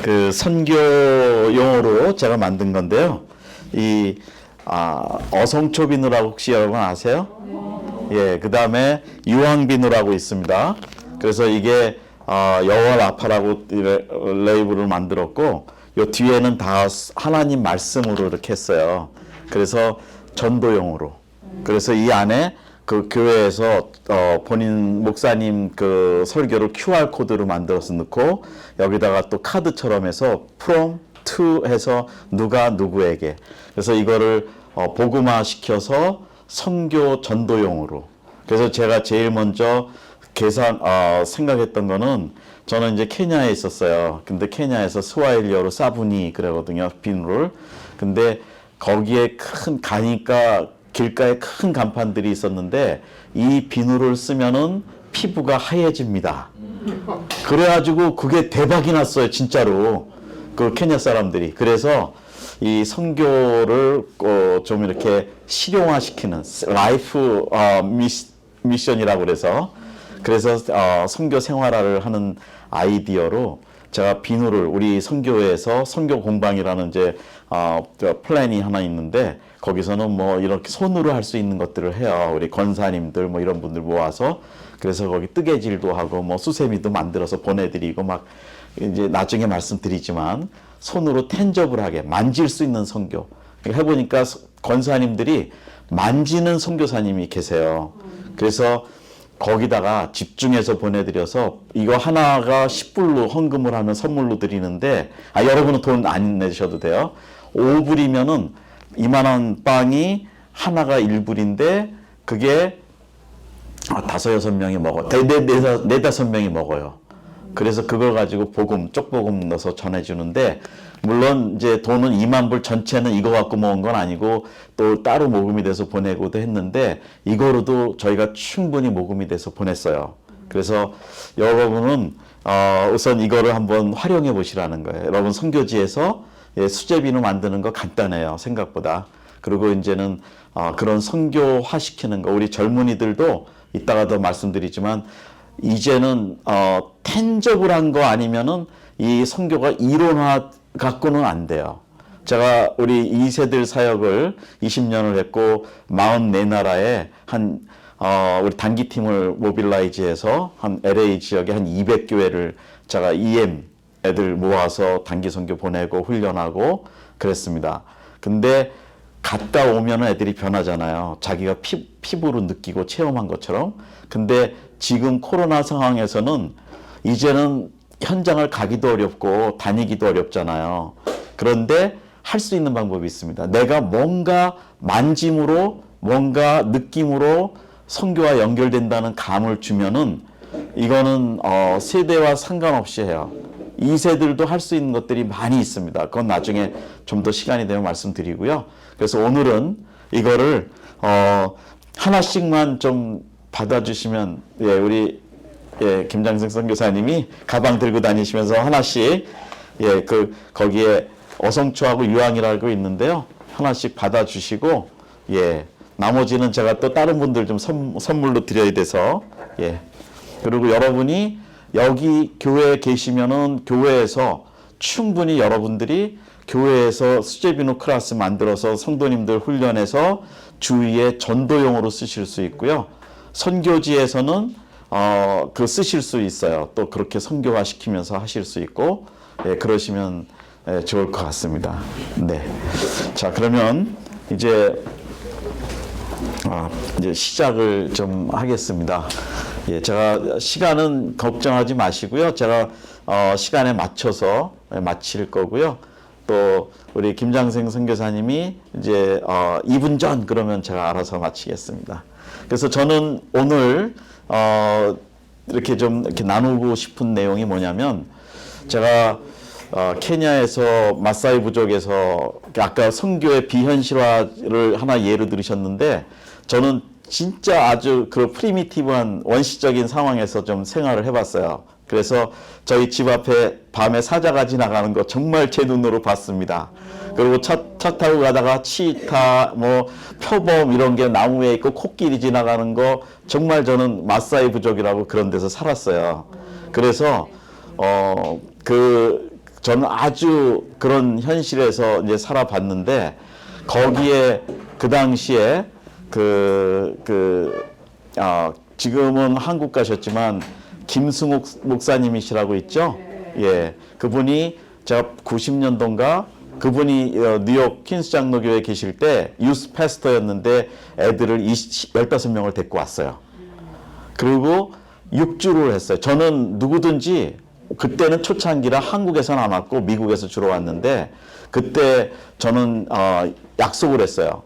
그 선교용으로 제가 만든 건데요. 이 어성초 비누라고 혹시 여러분 아세요? 예, 그 다음에 유황비누라고 있습니다. 그래서 이게 여호와 라파라고 레이블을 만들었고, 요 뒤에는 다 하나님 말씀으로 이렇게 했어요. 그래서 전도용으로. 그래서 이 안에 그 교회에서 본인 목사님 그 설교를 QR 코드로 만들어서 넣고, 여기다가 또 카드처럼 해서 from to 해서 누가 누구에게. 그래서 이거를 복음화 시켜서 선교 전도용으로. 그래서 제가 제일 먼저 생각했던 거는, 저는 이제 케냐에 있었어요. 근데 케냐에서 스와힐리어로 사부니 그러거든요, 비누를. 근데 거기에 가니까 길가에 큰 간판들이 있었는데, 이 비누를 쓰면은 피부가 하얘집니다. 그래가지고 그게 대박이 났어요, 진짜로. 그 케냐 사람들이. 그래서 이 선교를 좀 이렇게 실용화시키는 라이프 미션이라고 그래서 선교 생활화를 하는 아이디어로 제가 비누를 우리 선교회에서 선교 공방이라는 이제 플랜이 하나 있는데, 거기서는 뭐 이렇게 손으로 할 수 있는 것들을 해요. 우리 권사님들 뭐 이런 분들 모아서. 그래서 거기 뜨개질도 하고 뭐 수세미도 만들어서 보내드리고, 막 이제 나중에 말씀드리지만 손으로 텐저블하게 만질 수 있는 선교 해보니까 권사님들이 만지는 선교사님이 계세요. 그래서 거기다가 집중해서 보내드려서 이거 하나가 10불로 헌금을 하면 선물로 드리는데, 여러분은 돈 안 내셔도 돼요. 5불이면은 이만한 빵이 하나가 1불인데 그게 5-6명이 먹어. 4-5명이 먹어요. 그래서 그걸 가지고 쪽복음 넣어서 전해주는데, 물론 이제 돈은 2만 불 전체는 이거 갖고 모은 건 아니고 또 따로 모금이 돼서 보내고도 했는데, 이거로도 저희가 충분히 모금이 돼서 보냈어요. 그래서 여러분은 우선 이거를 한번 활용해 보시라는 거예요. 여러분 선교지에서 수제비누 만드는 거 간단해요, 생각보다. 그리고 이제는 그런 선교화 시키는 거, 우리 젊은이들도 이따가 더 말씀드리지만, 이제는 텐저블한 거 아니면은 이 선교가 이론화 갖고는 안 돼요. 제가 우리 2세들 사역을 20년을 했고 44나라에 우리 단기팀을 모빌라이즈해서 한 LA 지역에 한 200교회를 제가 EM 애들 모아서 단기 선교 보내고 훈련하고 그랬습니다. 근데 갔다 오면 애들이 변하잖아요. 자기가 피부로 느끼고 체험한 것처럼. 근데 지금 코로나 상황에서는 이제는 현장을 가기도 어렵고 다니기도 어렵잖아요. 그런데 할 수 있는 방법이 있습니다. 내가 뭔가 만짐으로, 뭔가 느낌으로 선교와 연결된다는 감을 주면은, 이거는 세대와 상관없이 해요. 2세들도 할 수 있는 것들이 많이 있습니다. 그건 나중에 좀 더 시간이 되면 말씀드리고요. 그래서 오늘은 이거를 하나씩만 좀 받아주시면, 우리 김장생 선교사님이 가방 들고 다니시면서 하나씩, 거기에 어성초하고 유황이라고 있는데요, 하나씩 받아주시고, 나머지는 제가 또 다른 분들 좀 선물로 드려야 돼서, 그리고 여러분이 여기 교회에 계시면은 교회에서 충분히 여러분들이 교회에서 수제비누 클래스 만들어서 성도님들 훈련해서 주위에 전도용으로 쓰실 수 있고요. 선교지에서는 쓰실 수 있어요. 또 그렇게 선교화 시키면서 하실 수 있고, 그러시면 좋을 것 같습니다. 네. 자, 그러면 이제 시작을 좀 하겠습니다. 제가 시간은 걱정하지 마시고요. 제가 시간에 맞춰서 마칠 거고요. 또 우리 김장생 선교사님이 이제 2분 전 그러면 제가 알아서 마치겠습니다. 그래서 저는 오늘 이렇게 나누고 싶은 내용이 뭐냐면, 제가 케냐에서 마사이 부족에서 아까 선교의 비현실화를 하나 예로 들으셨는데, 저는 진짜 아주 그 프리미티브한 원시적인 상황에서 좀 생활을 해봤어요. 그래서 저희 집 앞에 밤에 사자가 지나가는 거 정말 제 눈으로 봤습니다. 그리고 차 타고 가다가 치타, 표범 이런 게 나무에 있고 코끼리 지나가는 거, 정말 저는 마사이 부족이라고 그런 데서 살았어요. 그래서 저는 아주 그런 현실에서 이제 살아봤는데 거기에 그 당시에 지금은 한국 가셨지만 김승욱 목사님이시라고 있죠. 예, 그분이 제가 90년도인가 그분이 뉴욕 퀸스 장로교회에 계실 때 유스 패스터였는데 애들을 15명을 데리고 왔어요. 그리고 6주를 했어요. 저는 누구든지 그때는 초창기라 한국에서는 안 왔고 미국에서 주로 왔는데 그때 저는 약속을 했어요.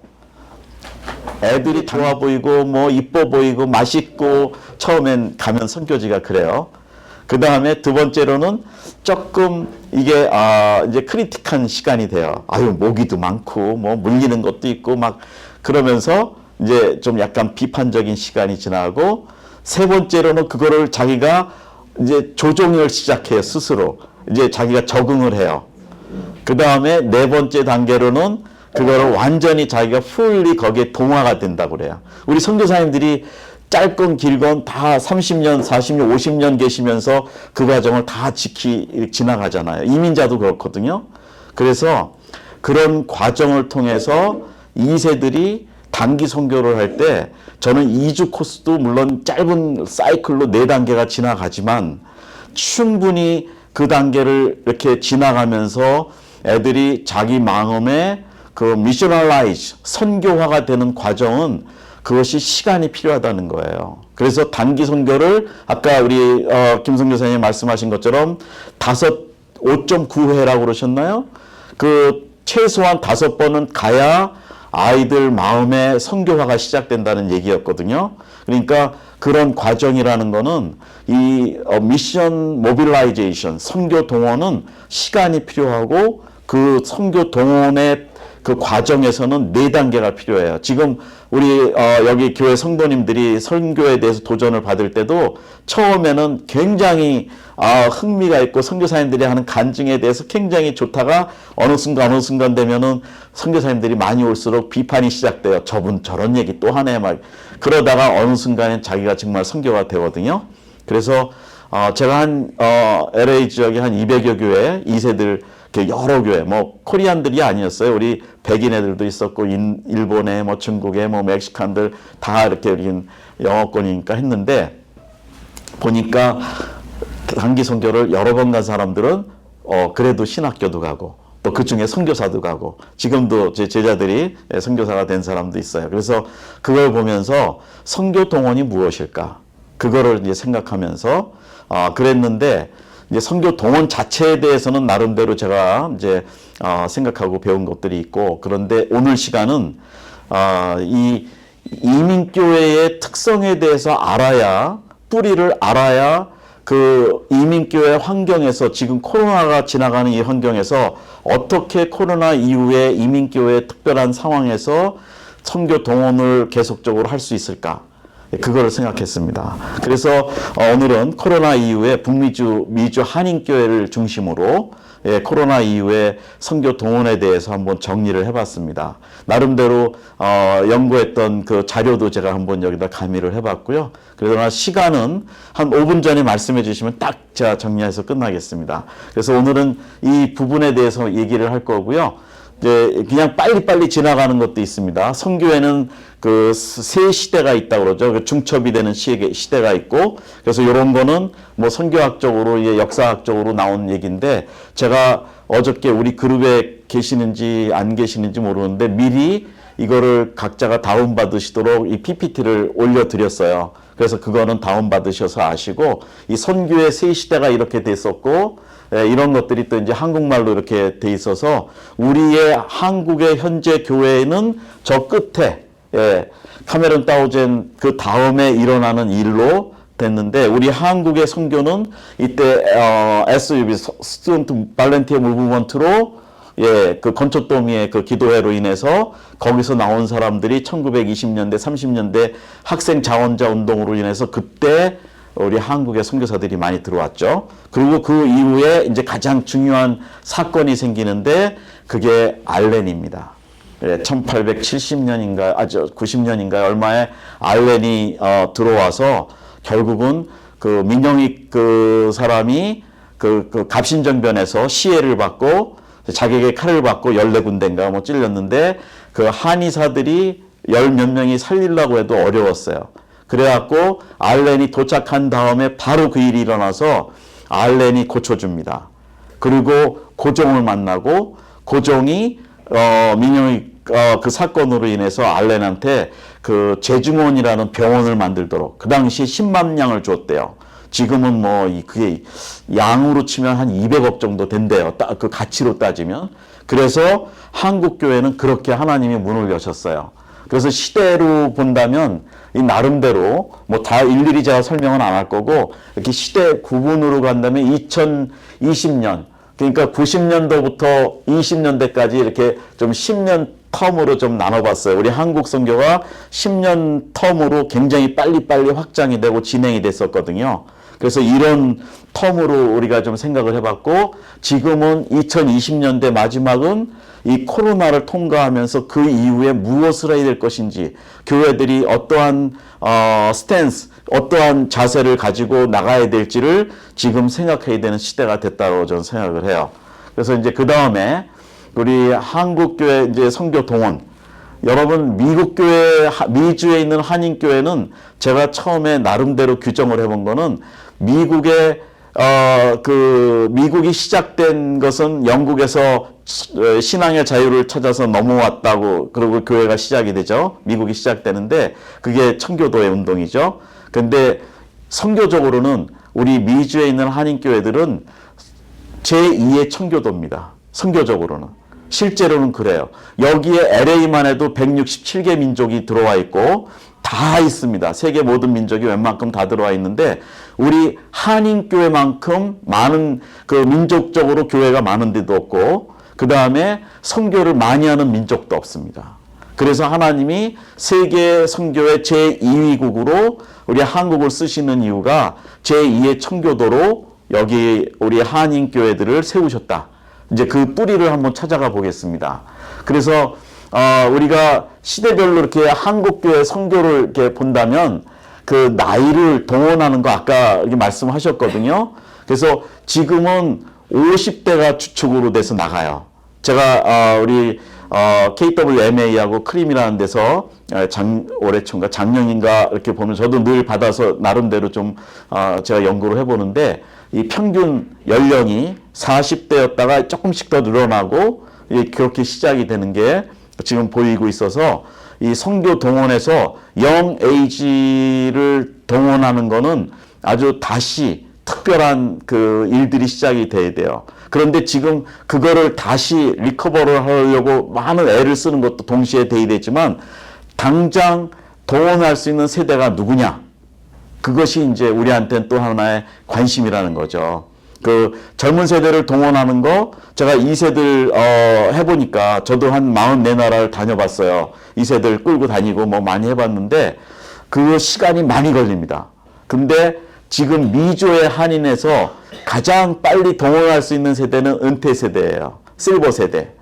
애들이 좋아 보이고 뭐 이뻐 보이고 맛있고 처음엔 가면 선교지가 그래요. 그 다음에 두 번째로는 조금 이게 이제 크리틱한 시간이 돼요. 아유 모기도 많고 뭐 물리는 것도 있고 막 그러면서 이제 좀 약간 비판적인 시간이 지나고 세 번째로는 그거를 자기가 이제 조종을 시작해요. 스스로 이제 자기가 적응을 해요. 그 다음에 네 번째 단계로는 그거를 완전히 자기가 풀리 거기에 동화가 된다고 그래요. 우리 선교사님들이 짧건 길건 다 30년, 40년, 50년 계시면서 그 과정을 다 지나가잖아요. 이민자도 그렇거든요. 그래서 그런 과정을 통해서 2세들이 단기 선교를 할 때 저는 2주 코스도 물론 짧은 사이클로 4단계가 지나가지만 충분히 그 단계를 이렇게 지나가면서 애들이 자기 마음에 그 미셔널라이즈, 선교화가 되는 과정은 그것이 시간이 필요하다는 거예요. 그래서 단기 선교를 아까 우리 김성 교사님 말씀하신 것처럼 5.9회라고 그러셨나요? 그 최소한 5번은 가야 아이들 마음에 선교화가 시작된다는 얘기였거든요. 그러니까 그런 과정이라는 거는 이 미션 모빌라이제이션, 선교 동원은 시간이 필요하고 그 선교 동원의 그 과정에서는 4단계가 필요해요. 지금 우리 여기 교회 성도님들이 선교에 대해서 도전을 받을 때도 처음에는 굉장히 흥미가 있고 선교사님들이 하는 간증에 대해서 굉장히 좋다가 어느 순간 되면은 선교사님들이 많이 올수록 비판이 시작돼요. 저분 저런 얘기 또 하네 막 그러다가 어느 순간엔 자기가 정말 선교가 되거든요. 그래서 제가 한 LA 지역에 한 200여 교회 2세들 여러 교회, 뭐 코리안들이 아니었어요. 우리 백인 애들도 있었고 일본에 뭐 중국에 뭐 멕시칸들 다 이렇게 우린 영어권이니까 했는데 보니까 단기 선교를 여러 번 간 사람들은 그래도 신학교도 가고 또 그 중에 선교사도 가고 지금도 제 제자들이 선교사가 된 사람도 있어요. 그래서 그걸 보면서 선교 동원이 무엇일까? 그거를 이제 생각하면서 그랬는데 이제 선교 동원 자체에 대해서는 나름대로 제가 이제 생각하고 배운 것들이 있고 그런데 오늘 시간은 이 이민교회의 특성에 대해서 알아야 뿌리를 알아야 그 이민교회 환경에서 지금 코로나가 지나가는 이 환경에서 어떻게 코로나 이후에 이민교회의 특별한 상황에서 선교 동원을 계속적으로 할 수 있을까? 그거를 생각했습니다. 그래서 오늘은 코로나 이후에 북미주 미주 한인교회를 중심으로 코로나 이후에 선교 동원에 대해서 한번 정리를 해봤습니다. 나름대로 연구했던 그 자료도 제가 한번 여기다 가미를 해봤고요. 그러나 시간은 한 5분 전에 말씀해 주시면 딱 제가 정리해서 끝나겠습니다. 그래서 오늘은 이 부분에 대해서 얘기를 할 거고요. 이제 그냥 빨리빨리 지나가는 것도 있습니다. 선교에는 그 세 시대가 있다고 그러죠. 그 중첩이 되는 시대가 있고, 그래서 이런 거는 뭐 선교학적으로, 역사학적으로 나온 얘기인데, 제가 어저께 우리 그룹에 계시는지 안 계시는지 모르는데, 미리 이거를 각자가 다운받으시도록 이 PPT를 올려드렸어요. 그래서 그거는 다운받으셔서 아시고, 이 선교의 세 시대가 이렇게 됐었고, 이런 것들이 또 이제 한국말로 이렇게 돼 있어서 우리의 한국의 현재 교회는 저 끝에 카메론 다우젠 그 다음에 일어나는 일로 됐는데 우리 한국의 선교는 이때 SUB 스튜던트 발렌티어 무브먼트로 그 건초더미의 그 기도회로 인해서 거기서 나온 사람들이 1920년대 30년대 학생 자원자 운동으로 인해서 그때 우리 한국의 선교사들이 많이 들어왔죠. 그리고 그 이후에 이제 가장 중요한 사건이 생기는데 그게 알렌입니다. 1870년인가, 90년인가 얼마에 알렌이 들어와서 결국은 그 민영익 그 사람이 그 갑신정변에서 시해를 받고 자객의 칼을 받고 14군데인가 뭐 찔렸는데 그 한의사들이 열 몇 명이 살리려고 해도 어려웠어요. 그래갖고 알렌이 도착한 다음에 바로 그 일이 일어나서 알렌이 고쳐줍니다. 그리고 고종을 만나고 고종이 민영의 그 사건으로 인해서 알렌한테 그 제주몬이라는 병원을 만들도록 그 당시 10만 냥을 줬대요. 지금은 뭐 그게 양으로 치면 한 200억 정도 된대요. 그 가치로 따지면. 그래서 한국 교회는 그렇게 하나님이 문을 여셨어요. 그래서 시대로 본다면 이 나름대로 뭐 다 일일이 제가 설명은 안 할 거고 이렇게 시대 구분으로 간다면 2020년 그러니까 90년도부터 20년대까지 이렇게 좀 10년 텀으로 좀 나눠봤어요. 우리 한국 선교가 10년 텀으로 굉장히 빨리빨리 확장이 되고 진행이 됐었거든요. 그래서 이런 텀으로 우리가 좀 생각을 해봤고 지금은 2020년대 마지막은 이 코로나를 통과하면서 그 이후에 무엇을 해야 될 것인지 교회들이 어떠한 스탠스, 어떠한 자세를 가지고 나가야 될지를 지금 생각해야 되는 시대가 됐다고 저는 생각을 해요. 그래서 이제 그 다음에 우리 한국교회 이제 선교 동원 여러분 미국 교회 미주에 있는 한인 교회는 제가 처음에 나름대로 규정을 해본 거는 미국의 미국이 시작된 것은 영국에서 신앙의 자유를 찾아서 넘어왔다고 그리고 교회가 시작이 되죠. 미국이 시작되는데 그게 청교도의 운동이죠. 근데 선교적으로는 우리 미주에 있는 한인 교회들은 제2의 청교도입니다. 선교적으로는. 실제로는 그래요. 여기에 LA만 해도 167개 민족이 들어와 있고 다 있습니다. 세계 모든 민족이 웬만큼 다 들어와 있는데 우리 한인교회만큼 많은 그 민족적으로 교회가 많은 데도 없고 그 다음에 선교를 많이 하는 민족도 없습니다. 그래서 하나님이 세계 선교의 제2위국으로 우리 한국을 쓰시는 이유가 제2의 청교도로 여기 우리 한인교회들을 세우셨다. 이제 그 뿌리를 한번 찾아가 보겠습니다. 그래서 우리가 시대별로 이렇게 한국교회 선교를 이렇게 본다면 그 나이를 동원하는 거 아까 이렇게 말씀하셨거든요. 그래서 지금은 50대가 주축으로 돼서 나가요. 제가 우리 KWMA하고 크림이라는 데서 올해 초인가 작년인가 이렇게 보면 저도 늘 받아서 나름대로 좀 제가 연구를 해보는데 이 평균 연령이 40대였다가 조금씩 더 늘어나고 그렇게 시작이 되는 게 지금 보이고 있어서 이 선교 동원에서 영 에이지를 동원하는 거는 아주 다시 특별한 그 일들이 시작이 돼야 돼요. 그런데 지금 그거를 다시 리커버를 하려고 많은 애를 쓰는 것도 동시에 돼야 되지만 당장 동원할 수 있는 세대가 누구냐? 그것이 이제 우리한테는 또 하나의 관심이라는 거죠. 그 젊은 세대를 동원하는 거 제가 2세들 해보니까 저도 한 44나라를 다녀봤어요. 2세들 끌고 다니고 뭐 많이 해봤는데 그 시간이 많이 걸립니다. 근데 지금 미주의 한인에서 가장 빨리 동원할 수 있는 세대는 은퇴 세대예요. 실버 세대.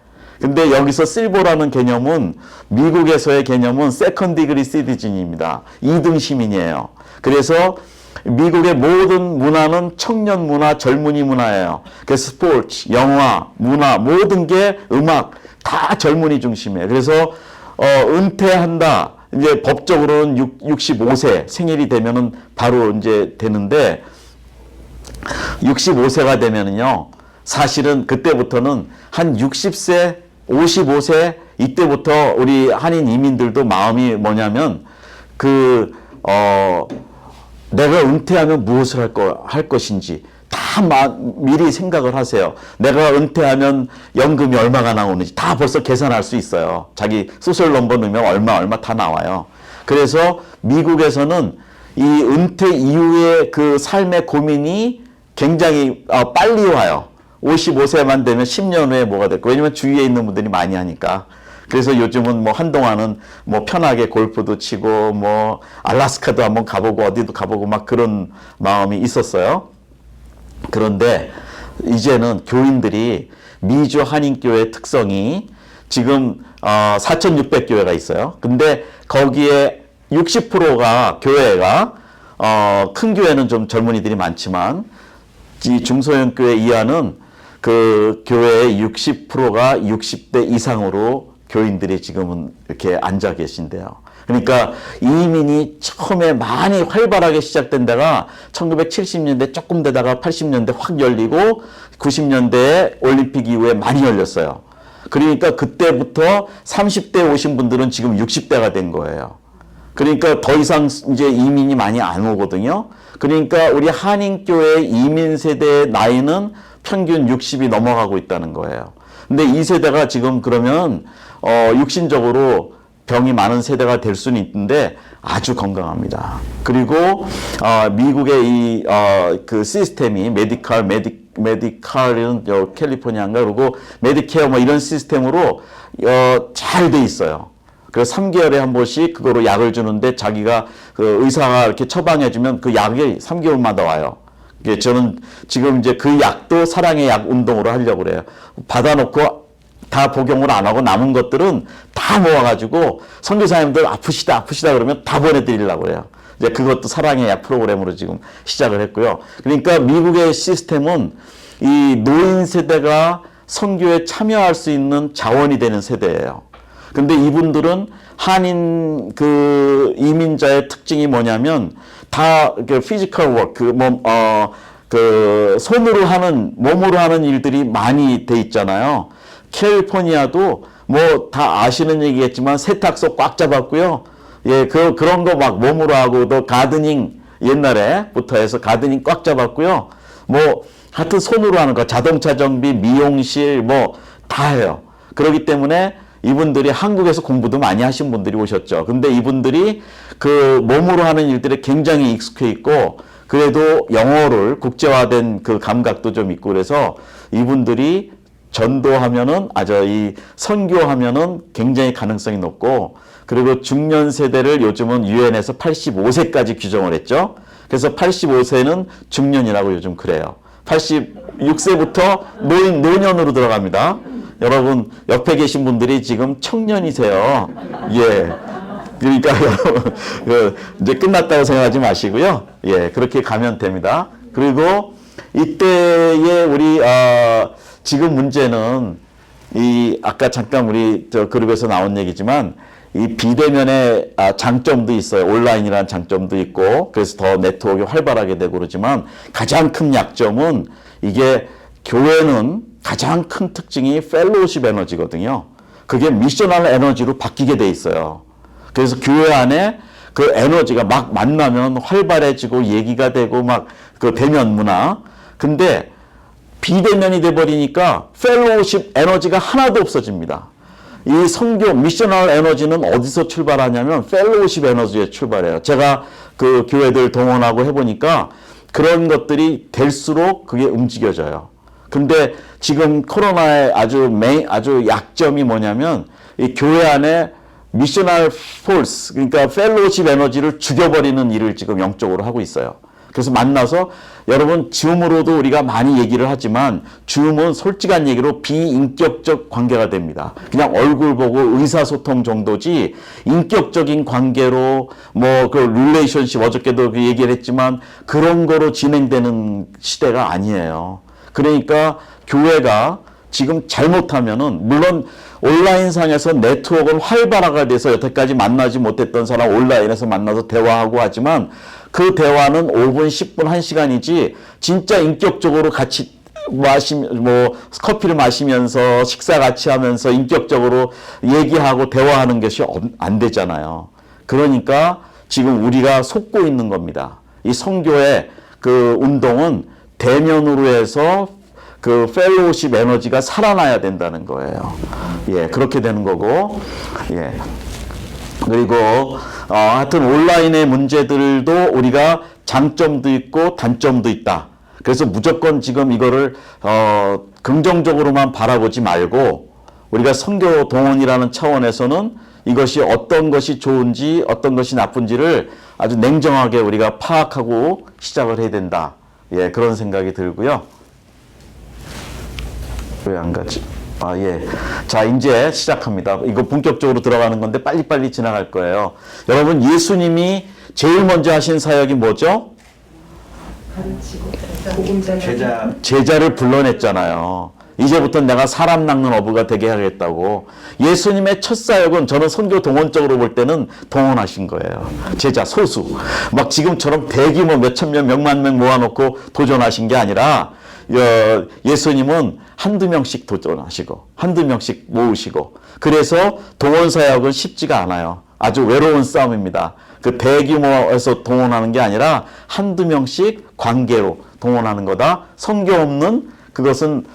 근데 여기서 실버라는 개념은 미국에서의 개념은 세컨 디그리 시티즌입니다. 2등 시민이에요. 그래서 미국의 모든 문화는 청년 문화, 젊은이 문화예요. 그래서 스포츠, 영화, 문화, 모든 게 음악 다 젊은이 중심이에요. 그래서 은퇴한다. 이제 법적으로는 65세 생일이 되면은 바로 이제 되는데 65세가 되면은요. 사실은 그때부터는 한 60세, 55세 이때부터 우리 한인 이민들도 마음이 뭐냐면 내가 은퇴하면 무엇을 할 것인지 다 미리 생각을 하세요. 내가 은퇴하면 연금이 얼마가 나오는지 다 벌써 계산할 수 있어요. 자기 소셜 넘버 넣으면 얼마 다 나와요. 그래서 미국에서는 이 은퇴 이후의 그 삶의 고민이 굉장히 빨리 와요. 55세만 되면 10년 후에 뭐가 될까? 왜냐면 주위에 있는 분들이 많이 하니까. 그래서 요즘은 뭐 한동안은 뭐 편하게 골프도 치고 뭐 알라스카도 한번 가보고 어디도 가보고 막 그런 마음이 있었어요. 그런데 이제는 교인들이 미주 한인교회의 특성이 지금 4,600교회가 있어요. 근데 거기에 60%가 교회가 큰 교회는 좀 젊은이들이 많지만 이 중소형교회 이하는 그 교회의 60%가 60대 이상으로 교인들이 지금은 이렇게 앉아 계신데요. 그러니까 이민이 처음에 많이 활발하게 시작된 데가 1970년대 조금 되다가 80년대 확 열리고 90년대에 올림픽 이후에 많이 열렸어요. 그러니까 그때부터 30대 오신 분들은 지금 60대가 된 거예요. 그러니까 더 이상 이제 이민이 많이 안 오거든요. 그러니까 우리 한인교회 이민 세대의 나이는 평균 60이 넘어가고 있다는 거예요. 근데 이 세대가 지금 그러면 육신적으로 병이 많은 세대가 될 수는 있는데 아주 건강합니다. 그리고 미국의 이 그 시스템이 메디칼은 캘리포니아인가 그리고 메디케어 뭐 이런 시스템으로 잘 돼 있어요. 그래서 3개월에 한 번씩 그거로 약을 주는데 자기가 그 의사가 이렇게 처방해주면 그 약이 3개월마다 와요. 저는 지금 이제 그 약도 사랑의 약 운동으로 하려고 그래요. 받아놓고 다 복용을 안 하고 남은 것들은 다 모아가지고 선교사님들 아프시다 그러면 다 보내드리려고 해요. 이제 그것도 사랑의 약 프로그램으로 지금 시작을 했고요. 그러니까 미국의 시스템은 이 노인 세대가 선교에 참여할 수 있는 자원이 되는 세대예요. 근데 이분들은 한인 그 이민자의 특징이 뭐냐면 다 그 피지컬 워크, 그 손으로 하는, 몸으로 하는 일들이 많이 돼 있잖아요. 캘리포니아도 뭐 다 아시는 얘기겠지만 세탁소 꽉 잡았고요. 예, 그런 거 막 몸으로 하고 또 가드닝 옛날에부터 해서 가드닝 꽉 잡았고요. 뭐 하여튼 손으로 하는 거 자동차 정비, 미용실 뭐 다 해요. 그렇기 때문에 이분들이 한국에서 공부도 많이 하신 분들이 오셨죠. 근데 이분들이 그 몸으로 하는 일들에 굉장히 익숙해 있고 그래도 영어를 국제화된 그 감각도 좀 있고 그래서 이분들이 전도하면은 이 선교하면은 굉장히 가능성이 높고 그리고 중년 세대를 요즘은 유엔에서 85세까지 규정을 했죠. 그래서 85세는 중년이라고 요즘 그래요. 86세부터 노년으로 들어갑니다. 여러분 옆에 계신 분들이 지금 청년이세요. 예. 그러니까 여러분 이제 끝났다고 생각하지 마시고요. 예, 그렇게 가면 됩니다. 그리고 이때의 우리 지금 문제는 이 아까 잠깐 우리 저 그룹에서 나온 얘기지만 이 비대면의 장점도 있어요. 온라인이라는 장점도 있고 그래서 더 네트워크가 활발하게 되고 그러지만 가장 큰 약점은 이게 교회는 가장 큰 특징이 펠로우십 에너지거든요. 그게 미셔널 에너지로 바뀌게 돼 있어요. 그래서 교회 안에 그 에너지가 막 만나면 활발해지고 얘기가 되고 막 그 대면 문화. 근데 비대면이 돼버리니까 펠로우십 에너지가 하나도 없어집니다. 이 선교 미셔널 에너지는 어디서 출발하냐면 펠로우십 에너지에 출발해요. 제가 그 교회들 동원하고 해보니까 그런 것들이 될수록 그게 움직여져요. 근데 지금 코로나의 아주 약점이 뭐냐면 이 교회 안에 미셔널 폴스 그러니까 펠로우십 에너지를 죽여버리는 일을 지금 영적으로 하고 있어요. 그래서 만나서 여러분 줌으로도 우리가 많이 얘기를 하지만 줌은 솔직한 얘기로 비인격적 관계가 됩니다. 그냥 얼굴 보고 의사소통 정도지 인격적인 관계로 뭐 그 릴레이션십 어저께도 그 얘기를 했지만 그런 거로 진행되는 시대가 아니에요. 그러니까 교회가 지금 잘못하면은 물론 온라인상에서 네트워크는 활발하게 돼서 여태까지 만나지 못했던 사람 온라인에서 만나서 대화하고 하지만 그 대화는 5분, 10분, 1시간이지 진짜 인격적으로 같이 커피를 마시면서 식사 같이 하면서 인격적으로 얘기하고 대화하는 것이 안 되잖아요. 그러니까 지금 우리가 속고 있는 겁니다. 이 선교의 그 운동은 대면으로 해서 그 펠로우십 에너지가 살아나야 된다는 거예요. 예, 그렇게 되는 거고, 예. 그리고, 하여튼 온라인의 문제들도 우리가 장점도 있고 단점도 있다. 그래서 무조건 지금 이거를, 긍정적으로만 바라보지 말고, 우리가 선교 동원이라는 차원에서는 이것이 어떤 것이 좋은지, 어떤 것이 나쁜지를 아주 냉정하게 우리가 파악하고 시작을 해야 된다. 예, 그런 생각이 들고요. 왜 안 가지? 예. 자, 이제 시작합니다. 이거 본격적으로 들어가는 건데 빨리빨리 지나갈 거예요. 여러분, 예수님이 제일 먼저 하신 사역이 뭐죠? 제자를 불러냈잖아요. 이제부터 내가 사람 낚는 어부가 되게 하겠다고. 예수님의 첫 사역은 저는 선교 동원적으로 볼 때는 동원하신 거예요. 제자 소수. 막 지금처럼 대규모 몇천 명, 몇만 명 모아놓고 도전하신 게 아니라 예수님은 한두 명씩 도전하시고 한두 명씩 모으시고, 그래서 동원 사역은 쉽지가 않아요. 아주 외로운 싸움입니다. 그 대규모에서 동원하는 게 아니라 한두 명씩 관계로 동원하는 거다. 선교 없는 그것은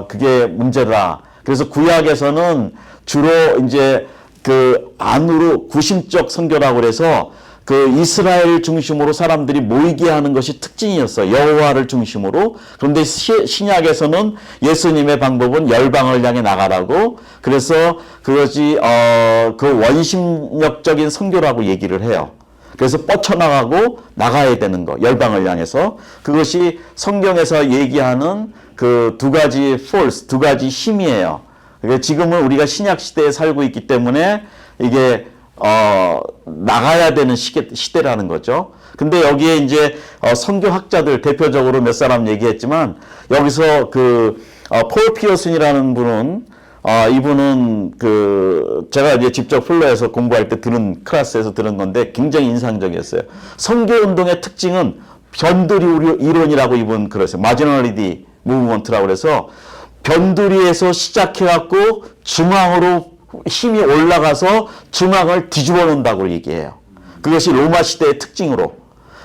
그게 문제다. 그래서 구약에서는 주로 이제 그 안으로 구심적 선교라고 그래서 그 이스라엘 중심으로 사람들이 모이게 하는 것이 특징이었어요. 여호와를 중심으로. 그런데 신약에서는 예수님의 방법은 열방을 향해 나가라고, 그래서 그것이 그 원심력적인 선교라고 얘기를 해요. 그래서 뻗쳐나가고 나가야 되는 거, 열방을 향해서. 그것이 성경에서 얘기하는 그 두 가지 force, 두 가지 힘이에요. 그러니까 지금은 우리가 신약 시대에 살고 있기 때문에 이게 나가야 되는 시대라는 거죠. 근데 여기에 이제 선교학자들 대표적으로 몇 사람 얘기했지만, 여기서 그 폴 피어슨이라는 분은 이분은 그 제가 이제 직접 플로에서 공부할 때 들은 클래스에서 들은 건데 굉장히 인상적이었어요. 선교 운동의 특징은 변두리 이론이라고 이분 그러세요. 마지널리티 무브먼트라고 그래서 변두리에서 시작해갖고 중앙으로 힘이 올라가서 중앙을 뒤집어 놓는다고 얘기해요. 그것이 로마 시대의 특징으로.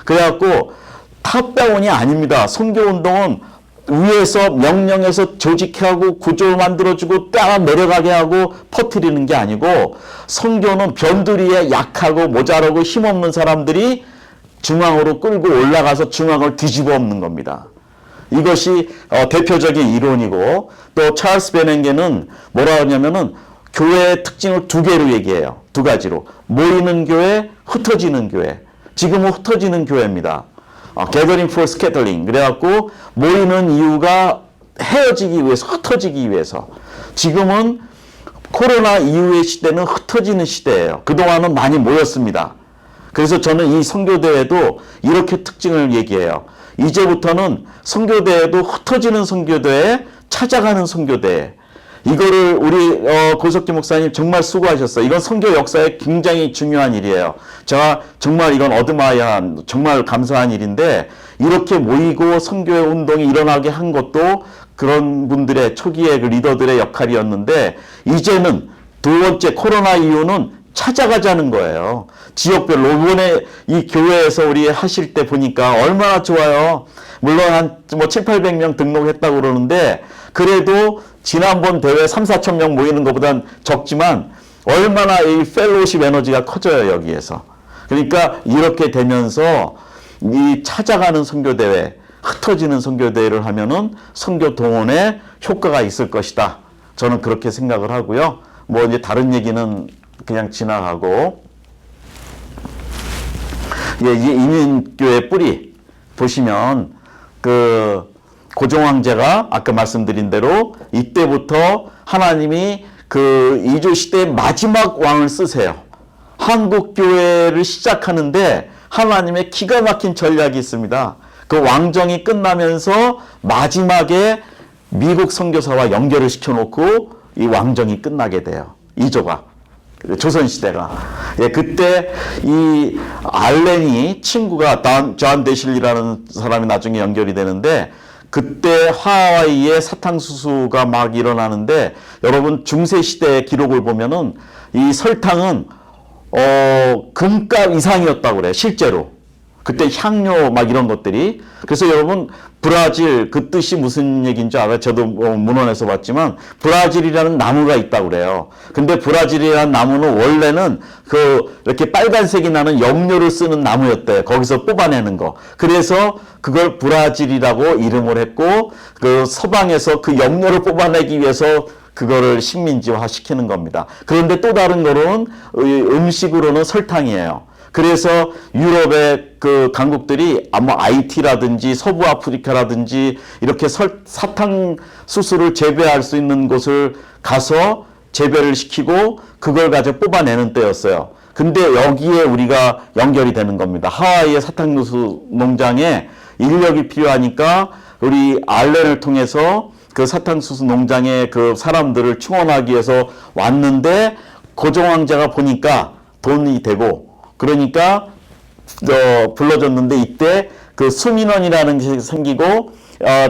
그래갖고 탑다운이 아닙니다. 선교운동은 위에서 명령해서 조직하고 구조를 만들어주고 딱 내려가게 하고 퍼뜨리는 게 아니고, 선교는 변두리에 약하고 모자라고 힘없는 사람들이 중앙으로 끌고 올라가서 중앙을 뒤집어 엎는 겁니다. 이것이 대표적인 이론이고, 또 찰스 베냉게는 뭐라 하냐면은 교회의 특징을 두 개로 얘기해요. 두 가지로. 모이는 교회, 흩어지는 교회. 지금은 흩어지는 교회입니다. gathering for scattering. 그래갖고 모이는 이유가 헤어지기 위해서, 흩어지기 위해서. 지금은 코로나 이후의 시대는 흩어지는 시대예요. 그동안은 많이 모였습니다. 그래서 저는 이 선교대회도 이렇게 특징을 얘기해요. 이제부터는 선교대회도 흩어지는 선교대회, 찾아가는 선교대회. 이거를 우리 고석기 목사님 정말 수고하셨어요. 이건 선교 역사에 굉장히 중요한 일이에요. 제가 정말 이건 얻음아야 정말 감사한 일인데, 이렇게 모이고 선교의 운동이 일어나게 한 것도 그런 분들의 초기의 그 리더들의 역할이었는데, 이제는 두 번째 코로나 이후는 찾아가자는 거예요. 지역별로. 이번에 이 교회에서 우리 하실 때 보니까 얼마나 좋아요. 물론 한 뭐 700~800명 등록했다고 그러는데, 그래도 지난번 대회 3~4천 명 모이는 것보단 적지만 얼마나 이 펠로우십 에너지가 커져요, 여기에서. 그러니까 이렇게 되면서 이 찾아가는 선교대회, 흩어지는 선교대회를 하면은 선교 동원에 효과가 있을 것이다. 저는 그렇게 생각을 하고요. 뭐 이제 다른 얘기는 그냥 지나가고, 예, 이민교회 뿌리 보시면 그 고종 황제가 아까 말씀드린 대로 이때부터 하나님이 그 이조 시대의 마지막 왕을 쓰세요. 한국 교회를 시작하는데 하나님의 기가 막힌 전략이 있습니다. 그 왕정이 끝나면서 마지막에 미국 선교사와 연결을 시켜놓고 이 왕정이 끝나게 돼요. 이조가. 조선시대가. 예, 그때 이 알렌이 친구가 존 대실리라는 사람이 나중에 연결이 되는데, 그때 하와이에 사탕수수가 막 일어나는데, 여러분 중세시대 기록을 보면은 이 설탕은 금값 이상이었다고 그래요. 실제로. 그때 향료 막 이런 것들이. 그래서 여러분 브라질, 그 뜻이 무슨 얘기인지 알아요? 저도 문헌에서 봤지만 브라질이라는 나무가 있다고 그래요. 근데 브라질이라는 나무는 원래는 그 이렇게 빨간색이 나는 염료를 쓰는 나무였대요. 거기서 뽑아내는 거. 그래서 그걸 브라질이라고 이름을 했고, 그 서방에서 그 염료를 뽑아내기 위해서 그거를 식민지화 시키는 겁니다. 그런데 또 다른 거로는 음식으로는 설탕이에요. 그래서 유럽의 그 강국들이 아마 IT라든지 서부 아프리카라든지 이렇게 사탕 수수를 재배할 수 있는 곳을 가서 재배를 시키고 그걸 가지고 뽑아내는 때였어요. 근데 여기에 우리가 연결이 되는 겁니다. 하와이의 사탕수수 농장에 인력이 필요하니까 우리 알렌을 통해서 그 사탕수수 농장에 그 사람들을 충원하기 위해서 왔는데 고종 황제가 보니까 돈이 되고 그러니까 불러줬는데 이때 그 수민원이라는 게 생기고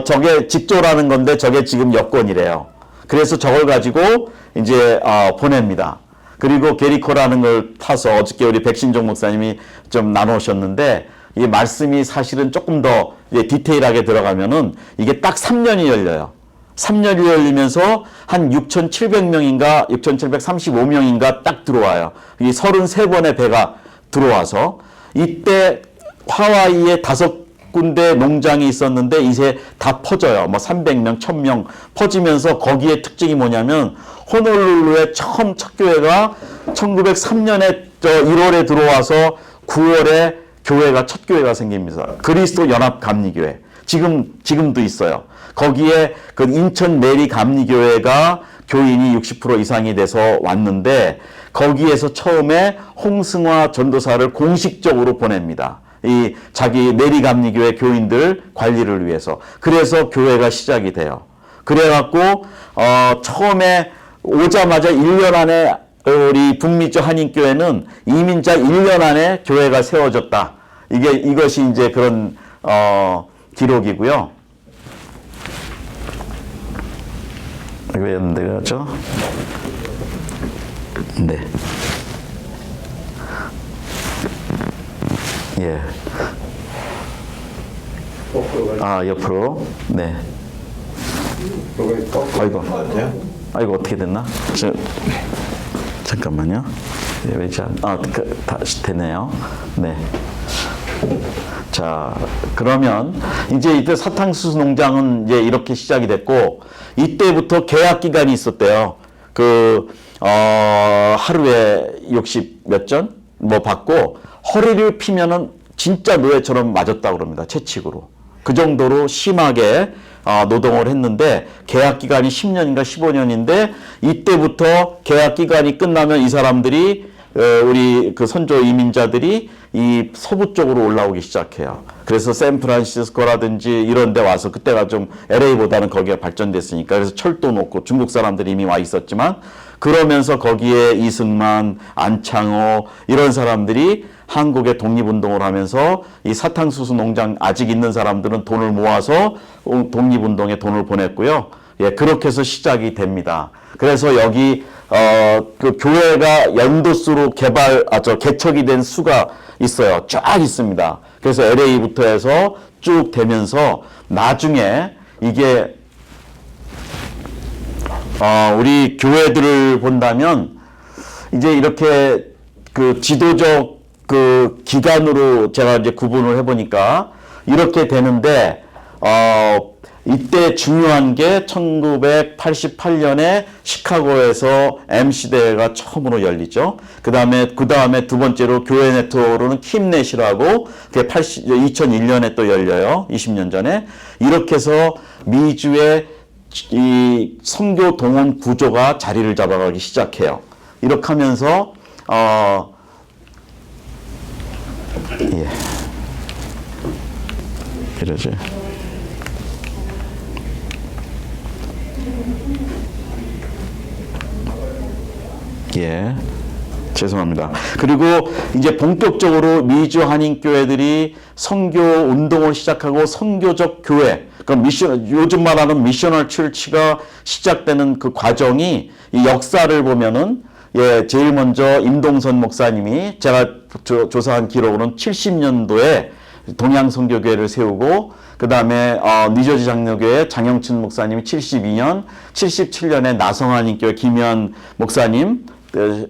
저게 직조라는 건데 저게 지금 여권이래요. 그래서 저걸 가지고 이제 보냅니다. 그리고 게리코라는 걸 타서 어저께 우리 백신종 목사님이 좀 나누셨는데 이 말씀이 사실은 조금 더 디테일하게 들어가면은 이게 딱 3년이 열려요. 3년이 열리면서 한 6,700명인가 6,735명인가 딱 들어와요. 이 33번의 배가 들어와서 이때 하와이에 5군데 농장이 있었는데 이제 다 퍼져요. 뭐 300명, 1000명 퍼지면서 거기에 특징이 뭐냐면 호놀룰루의 처음 첫 교회가 1903년에 1월에 들어와서 9월에 교회가 첫 교회가 생깁니다. 그리스도 연합 감리교회. 지금도 있어요. 거기에 그 인천 내리 감리교회가 교인이 60% 이상이 돼서 왔는데 거기에서 처음에 홍승화 전도사를 공식적으로 보냅니다. 이 자기 내리감리교회 교인들 관리를 위해서. 그래서 교회가 시작이 돼요. 그래갖고 처음에 오자마자 1년 안에 우리 북미주 한인교회는 이민자 1년 안에 교회가 세워졌다. 이것이 이제 그런 기록이고요. 왜였는데 그렇죠? 네. 예. 옆으로. 네. 아이고 어떻게 됐나? 잠깐만요. 다시 되네요. 네. 자, 그러면 이제 이때 사탕수수 농장은 이제 이렇게 시작이 됐고 이때부터 계약 기간이 있었대요. 하루에 60 몇 전 뭐 받고 허리를 피면은 진짜 노예처럼 맞았다고 그럽니다. 채찍으로. 그 정도로 심하게 노동을 했는데 계약 기간이 10년인가 15년인데 이때부터 계약 기간이 끝나면 이 사람들이 우리 그 선조 이민자들이 이 서부 쪽으로 올라오기 시작해요. 그래서 샌프란시스코라든지 이런 데 와서 그때가 좀 LA보다는 거기가 발전됐으니까 그래서 철도 놓고 중국 사람들이 이미 와 있었지만 그러면서 거기에 이승만, 안창호 이런 사람들이 한국의 독립운동을 하면서 이 사탕수수 농장 아직 있는 사람들은 돈을 모아서 독립운동에 돈을 보냈고요. 예, 그렇게 해서 시작이 됩니다. 그래서 여기 그 교회가 연도수로 개척이 된 수가 있어요. 쫙 있습니다. 그래서 LA부터 해서 쭉 되면서 나중에 이게 우리 교회들을 본다면 이제 이렇게 그 지도적 그 기간으로 제가 이제 구분을 해보니까 이렇게 되는데 이때 중요한 게 1988년에 시카고에서 MC대회가 처음으로 열리죠. 그 다음에 두 번째로 교회 네트워크로는 킴넷이라고 그게 2001년에 또 열려요. 20년 전에. 이렇게 해서 미주의 이 선교 동원 구조가 자리를 잡아가기 시작해요. 이렇게 하면서 예. 이러지. 예. 죄송합니다. 그리고 이제 본격적으로 미주 한인교회들이 선교 운동을 시작하고 선교적 교회, 그러니까 요즘 말하는 미셔널 철치가 시작되는 그 과정이 이 역사를 보면은 예, 제일 먼저 임동선 목사님이 제가 조사한 기록으로는 70년도에 동양선교교회를 세우고 그 다음에 뉴저지 장로교회 장영춘 목사님이 72년, 77년에 나성한인교회 김현 목사님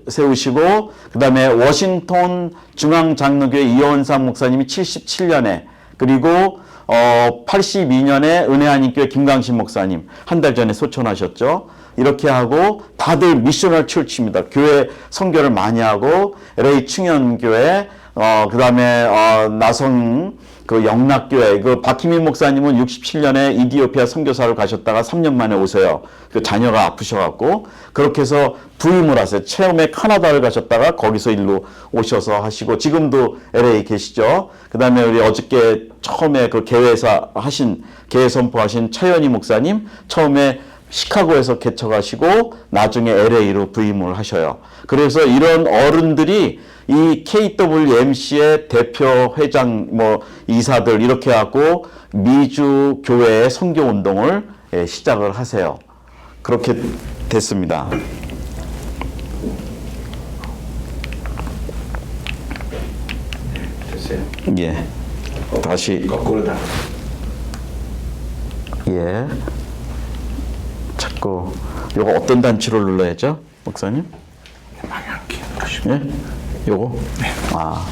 세우시고 그 다음에 워싱턴 중앙장로교회 이원삼 목사님이 77년에 그리고 82년에 은혜한인교회 김강신 목사님 한 달 전에 소천하셨죠. 이렇게 하고 다들 미셔널 철치입니다. 교회 선교를 많이 하고 LA 충현교회 그 다음에 나성 그 영락교회, 그 박희민 목사님은 67년에 이디오피아 선교사를 가셨다가 3년 만에 오세요. 그 자녀가 아프셔갖고 그렇게 해서 부임을 하세요. 처음에 카나다를 가셨다가 거기서 일로 오셔서 하시고 지금도 LA 계시죠. 그 다음에 우리 어저께 처음에 그 개회사 하신 개회 선포하신 차현희 목사님 처음에 시카고에서 개척하시고 나중에 LA로 부임을 하셔요. 그래서 이런 어른들이 이 KWMC의 대표 회장 뭐 이사들 이렇게 하고 미주 교회의 선교 운동을 시작을 하세요. 그렇게 됐습니다. 됐어요? 예. 다시 거꾸로 다. 예. 자꾸 요거 어떤 단추를 눌러야죠, 목사님? 방향키 누르시고. 예? 요거? 네. 아.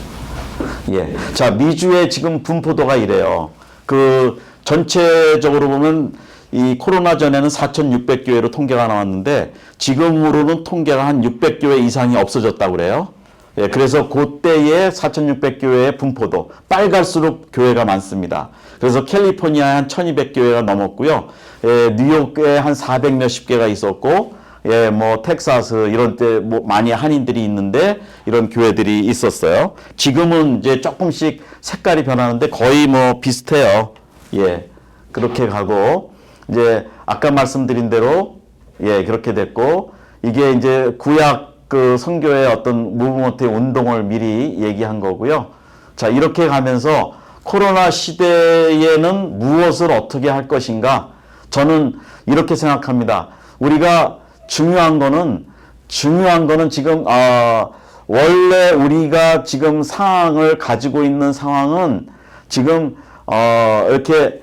예. 자, 미주의 지금 분포도가 이래요. 그 전체적으로 보면 이 코로나 전에는 4,600교회로 통계가 나왔는데 지금으로는 통계가 한 600교회 이상이 없어졌다고 그래요. 예, 그래서 그때의 4,600교회의 분포도 빨갈수록 교회가 많습니다. 그래서 캘리포니아에 한 1,200교회가 넘었고요. 예, 뉴욕에 한 400 몇십 개가 있었고, 예, 뭐 텍사스 이런 때 뭐 많이 한인들이 있는데 이런 교회들이 있었어요. 지금은 이제 조금씩 색깔이 변하는데 거의 뭐 비슷해요. 예, 그렇게 가고 이제 아까 말씀드린 대로 예 그렇게 됐고 이게 이제 구약 그 선교의 어떤 무브먼트의 운동을 미리 얘기한 거고요. 자 이렇게 가면서 코로나 시대에는 무엇을 어떻게 할 것인가? 저는 이렇게 생각합니다. 우리가 중요한 거는 지금 원래 우리가 지금 상황을 가지고 있는 상황은 지금 이렇게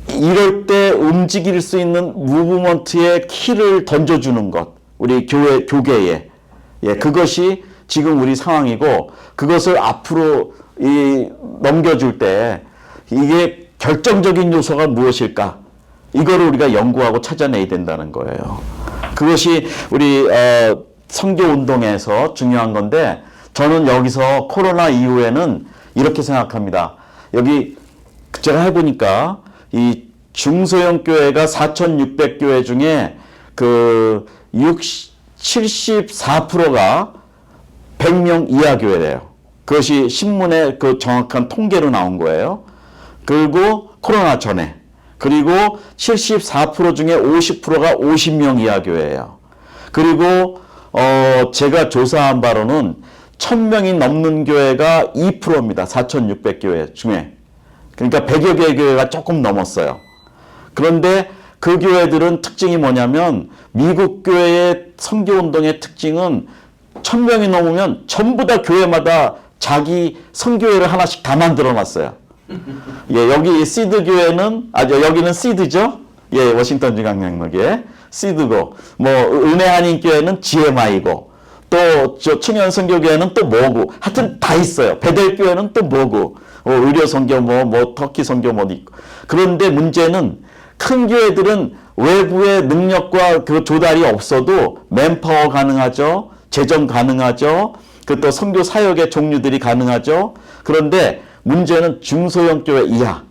이럴 때 움직일 수 있는 무브먼트의 키를 던져주는 것, 우리 교계에 예 그것이 지금 우리 상황이고 그것을 앞으로 넘겨줄 때 이게 결정적인 요소가 무엇일까? 이거를 우리가 연구하고 찾아내야 된다는 거예요. 그것이 우리 선교 운동에서 중요한 건데 저는 여기서 코로나 이후에는 이렇게 생각합니다. 여기 제가 해보니까 이 중소형 교회가 4,600교회 중에 그 74%가 100명 이하 교회래요. 그것이 신문에 그 정확한 통계로 나온 거예요. 그리고 코로나 전에. 그리고 74% 중에 50%가 50명 이하 교회예요. 그리고 제가 조사한 바로는 1,000명이 넘는 교회가 2%입니다. 4,600교회 중에. 그러니까 100여 개의 교회가 조금 넘었어요. 그런데 그 교회들은 특징이 뭐냐면 미국 교회의 선교운동의 특징은 1,000명이 넘으면 전부 다 교회마다 자기 선교회를 하나씩 다 만들어 놨어요. 예, 여기 시드 교회는 여기는 시드죠. 예, 워싱턴 중앙양록에 시드고 뭐 은혜 한인 교회는 GMI고 또 저 청년 선교 교회는 또 뭐고 하여튼 다 있어요. 베델 교회는 또 뭐고 의료 선교 뭐 터키 선교 뭐 있고. 그런데 문제는 큰 교회들은 외부의 능력과 그 조달이 없어도 맨파워 가능하죠. 재정 가능하죠. 그 또 선교 사역의 종류들이 가능하죠. 그런데 문제는 중소형 교회 이하.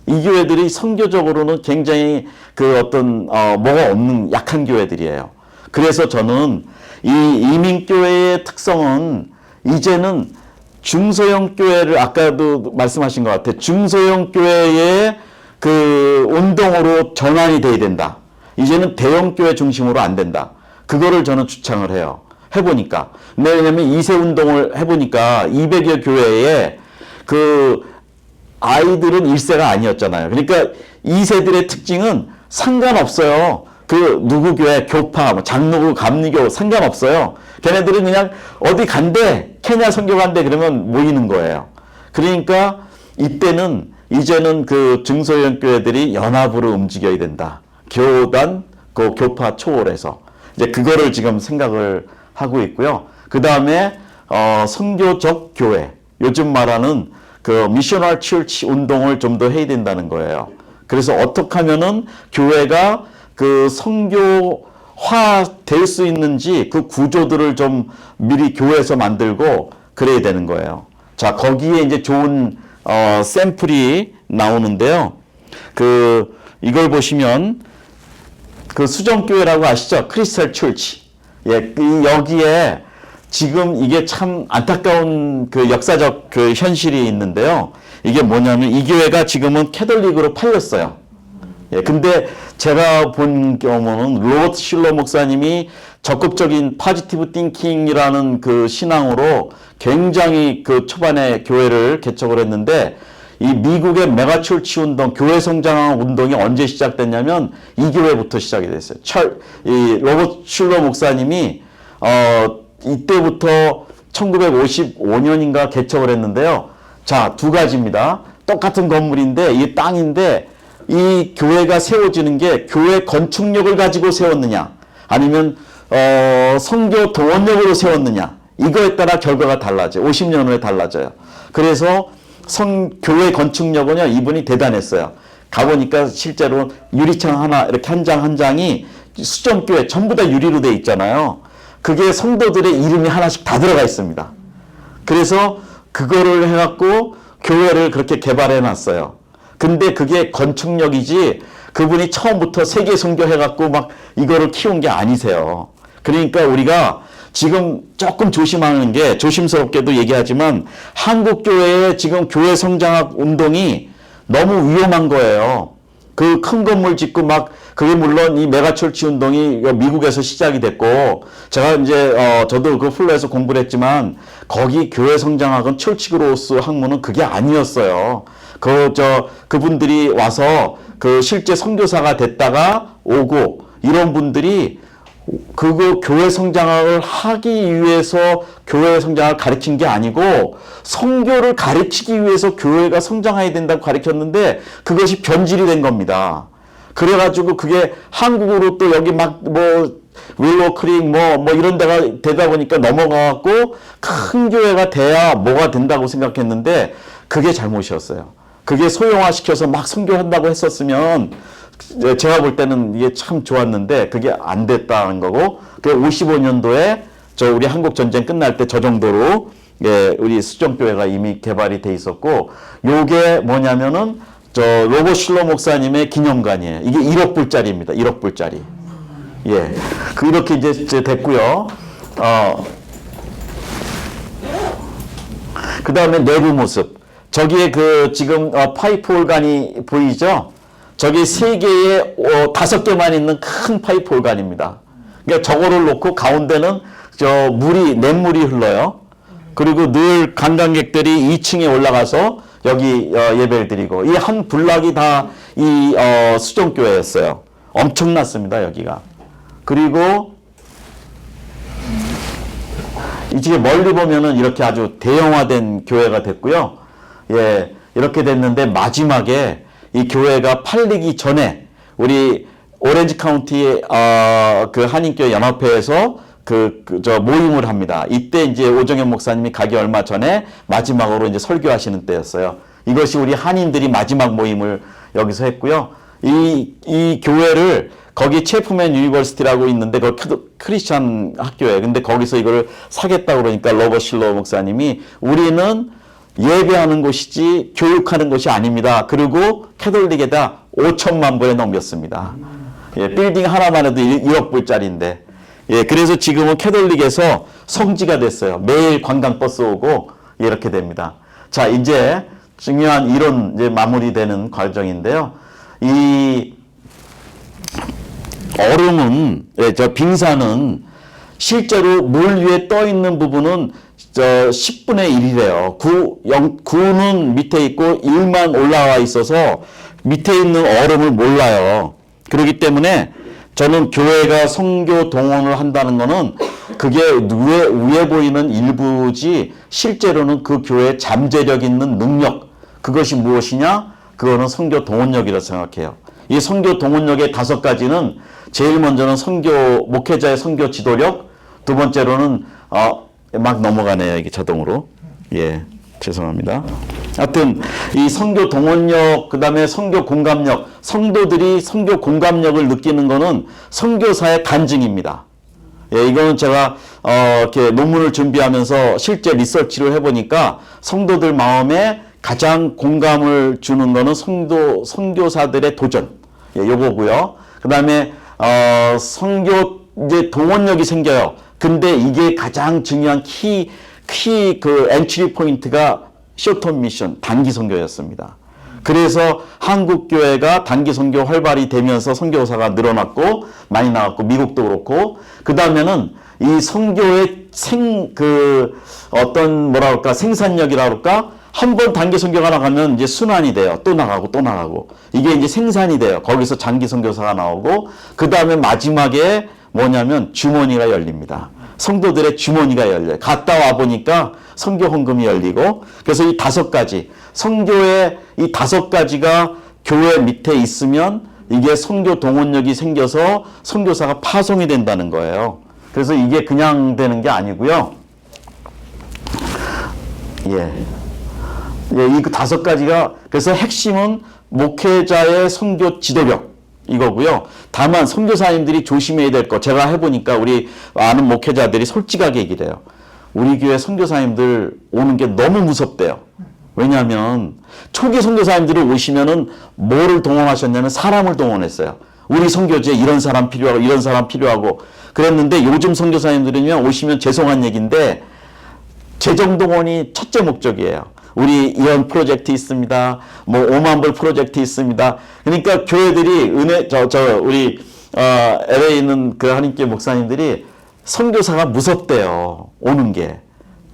이 교회들이 선교적으로는 굉장히 그 어떤 뭐가 없는 약한 교회들이에요. 그래서 저는 이 이민교회의 특성은 이제는 중소형 교회를 아까도 말씀하신 것 같아요. 중소형 교회의 그 운동으로 전환이 돼야 된다. 이제는 대형 교회 중심으로 안 된다. 그거를 저는 주창을 해요. 해보니까. 왜냐면 2세 운동을 해보니까 200여 교회에 그 아이들은 1세가 아니었잖아요. 그러니까 2세들의 특징은 상관없어요. 그 누구 교회, 교파, 뭐 장로교, 감리교 상관없어요. 걔네들은 그냥 어디 간대, 케냐 선교 간대 그러면 모이는 거예요. 그러니까 이제는 그 중소형 교회들이 연합으로 움직여야 된다. 교단, 그 교파 초월해서 이제 그거를 지금 생각을 하고 있고요. 그 다음에 선교적 교회, 요즘 말하는 그 미셔널 처치 운동을 좀 더 해야 된다는 거예요. 그래서 어떻게 하면은 교회가 그 선교화 될 수 있는지 그 구조들을 좀 미리 교회에서 만들고 그래야 되는 거예요. 자, 거기에 이제 좋은 샘플이 나오는데요. 이걸 보시면 그 수정교회라고 아시죠? 크리스탈 철치. 예, 여기에 지금 이게 참 안타까운 그 역사적 그 현실이 있는데요. 이게 뭐냐면 이 교회가 지금은 캐톨릭으로 팔렸어요. 예, 근데 제가 본 경우는 로버트 실러 목사님이 적극적인 파지티브 띵킹이라는 그 신앙으로 굉장히 그 초반에 교회를 개척을 했는데 이 미국의 메가철치 운동, 교회 성장 운동이 언제 시작됐냐면 이 교회부터 시작이 됐어요. 이 로버트 실러 목사님이 이때부터 1955년인가 개척을 했는데요. 자, 두 가지입니다. 똑같은 건물인데 이 땅인데 이 교회가 세워지는 게 교회 건축력을 가지고 세웠느냐 아니면 선교 동원력으로 세웠느냐 이거에 따라 결과가 달라져요. 50년 후에 달라져요. 그래서 교회 건축력은요 이분이 대단했어요. 가보니까 실제로 유리창 하나 이렇게 한 장 한 장이 수정교회 전부 다 유리로 돼 있잖아요. 그게 성도들의 이름이 하나씩 다 들어가 있습니다. 그래서 그거를 해갖고 교회를 그렇게 개발해 놨어요. 근데 그게 건축력이지 그분이 처음부터 세계 선교해갖고 막 이거를 키운 게 아니세요. 그러니까 우리가 지금 조금 조심하는 게 조심스럽게도 얘기하지만 한국 교회의 지금 교회 성장학 운동이 너무 위험한 거예요. 그 큰 건물 짓고 막 그게 물론 이 메가철치 운동이 미국에서 시작이 됐고 제가 이제 저도 그 플로에서 공부를 했지만 거기 교회 성장학은 철치그로스 학문은 그게 아니었어요. 그분들이 와서 그 실제 선교사가 됐다가 오고 이런 분들이 그거 교회 성장학을 하기 위해서 교회 성장을 가르친 게 아니고 선교를 가르치기 위해서 교회가 성장해야 된다고 가르쳤는데 그것이 변질이 된 겁니다. 그래가지고 그게 한국으로 또 여기 막 윌로우 크릭 뭐 이런 데가 되다 보니까 넘어가갖고 큰 교회가 돼야 뭐가 된다고 생각했는데 그게 잘못이었어요. 그게 소형화시켜서 막 선교한다고 했었으면 제가 볼 때는 이게 참 좋았는데 그게 안 됐다는 거고 그 55년도에 우리 한국 전쟁 끝날 때 저 정도로 예, 우리 수정교회가 이미 개발이 돼 있었고 요게 뭐냐면은 로버 실러 목사님의 기념관이에요. 이게 1억 불짜리입니다. 1억 불짜리. 예. 이렇게 이제 됐고요. 그 다음에 내부 모습. 저기에 지금 파이프 홀간이 보이죠? 저기 3개에 5개만 있는 큰 파이프 홀간입니다. 그러니까 저거를 놓고 가운데는 냇물이 흘러요. 그리고 늘 관광객들이 2층에 올라가서 여기 예배를 드리고 이 한 군락이 다 이 수정교회였어요. 엄청났습니다, 여기가. 그리고 이쪽에 멀리 보면은 이렇게 아주 대형화된 교회가 됐고요. 예, 이렇게 됐는데 마지막에 이 교회가 팔리기 전에 우리 오렌지 카운티 그 한인교회 연합회에서 모임을 합니다. 이때 이제 오정현 목사님이 가기 얼마 전에 마지막으로 이제 설교하시는 때였어요. 이것이 우리 한인들이 마지막 모임을 여기서 했고요. 이 교회를 거기 체프맨 유니버시티라고 있는데 그 크리스찬 학교에 근데 거기서 이걸 사겠다고 그러니까 로버 실러 목사님이 우리는 예배하는 곳이지 교육하는 곳이 아닙니다. 그리고 캐톨릭에다 5천만 불에 넘겼습니다. 예, 빌딩 하나만 해도 1억 불짜리인데. 예, 그래서 지금은 캐톨릭에서 성지가 됐어요. 매일 관광버스 오고 이렇게 됩니다. 자, 이제 중요한 이론 이제 마무리되는 과정인데요. 이 얼음은, 빙산은 실제로 물 위에 떠 있는 부분은 10분의 1이래요. 9는 밑에 있고 1만 올라와 있어서 밑에 있는 얼음을 몰라요. 그렇기 때문에 저는 교회가 선교 동원을 한다는 거는 그게 위에 보이는 일부지 실제로는 그 교회의 잠재력 있는 능력 그것이 무엇이냐? 그거는 선교 동원력이라고 생각해요. 이 선교 동원력의 5가지는 제일 먼저는 목회자의 선교 지도력, 두 번째로는 막 넘어가네요. 이게 자동으로. 예, 죄송합니다. 하여튼 이 선교 동원력, 그 다음에 선교 공감력, 성도들이 선교 공감력을 느끼는 거는 선교사의 간증입니다. 예, 이거는 제가 이렇게 논문을 준비하면서 실제 리서치를 해보니까 성도들 마음에 가장 공감을 주는 거는 선교사들의 도전. 예, 요거고요. 그 다음에, 선교, 이제 동원력이 생겨요. 근데 이게 가장 중요한 엔트리 포인트가 쇼텀 미션, 단기 선교였습니다. 그래서 한국 교회가 단기 선교 활발히 되면서 선교사가 늘어났고, 많이 나왔고, 미국도 그렇고, 그 다음에는 이 선교의 생산력이라 그럴까? 한 번 단기 선교가 나가면 이제 순환이 돼요. 또 나가고 또 나가고. 이게 이제 생산이 돼요. 거기서 장기 선교사가 나오고, 그 다음에 마지막에 뭐냐면 주머니가 열립니다. 성도들의 주머니가 열려요. 갔다 와 보니까 선교 헌금이 열리고, 그래서 이 5가지, 선교의 이 5가지가 교회 밑에 있으면 이게 선교 동원력이 생겨서 선교사가 파송이 된다는 거예요. 그래서 이게 그냥 되는 게 아니고요. 예. 예, 이 5가지가, 그래서 핵심은 목회자의 선교 지도력, 이거고요. 다만 선교사님들이 조심해야 될 거, 제가 해보니까 우리 아는 목회자들이 솔직하게 얘기를 해요. 우리 교회 선교사님들 오는 게 너무 무섭대요. 왜냐하면 초기 선교사님들이 오시면은 뭐를 동원하셨냐면 사람을 동원했어요. 우리 선교지에 이런 사람 필요하고 이런 사람 필요하고 그랬는데, 요즘 선교사님들은요, 오시면 죄송한 얘기인데 재정 동원이 첫째 목적이에요. 우리 이런 프로젝트 있습니다. 뭐 5만 불 프로젝트 있습니다. 그러니까 교회들이 우리 LA에 있는 그 한인교회 목사님들이 선교사가 무섭대요. 오는 게.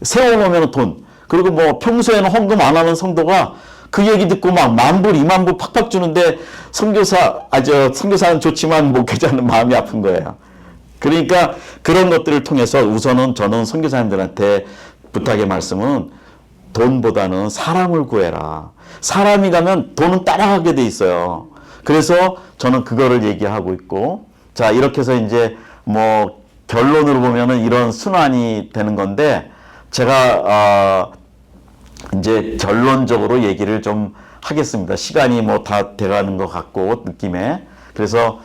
세워놓으면 돈. 그리고 뭐 평소에는 헌금 안 하는 성도가 그 얘기 듣고 막 10,000불, 20,000불 팍팍 주는데 선교사는 좋지만 목회자는 마음이 아픈 거예요. 그러니까 그런 것들을 통해서 우선은 저는 선교사님들한테 부탁의 말씀은 돈보다는 사람을 구해라. 사람이 가면 돈은 따라가게 돼 있어요. 그래서 저는 그거를 얘기하고 있고, 자, 이렇게 해서 이제 뭐 결론으로 보면은 이런 순환이 되는 건데, 제가 이제 결론적으로 얘기를 좀 하겠습니다. 시간이 뭐 다 돼가는 것 같고 느낌에. 그래서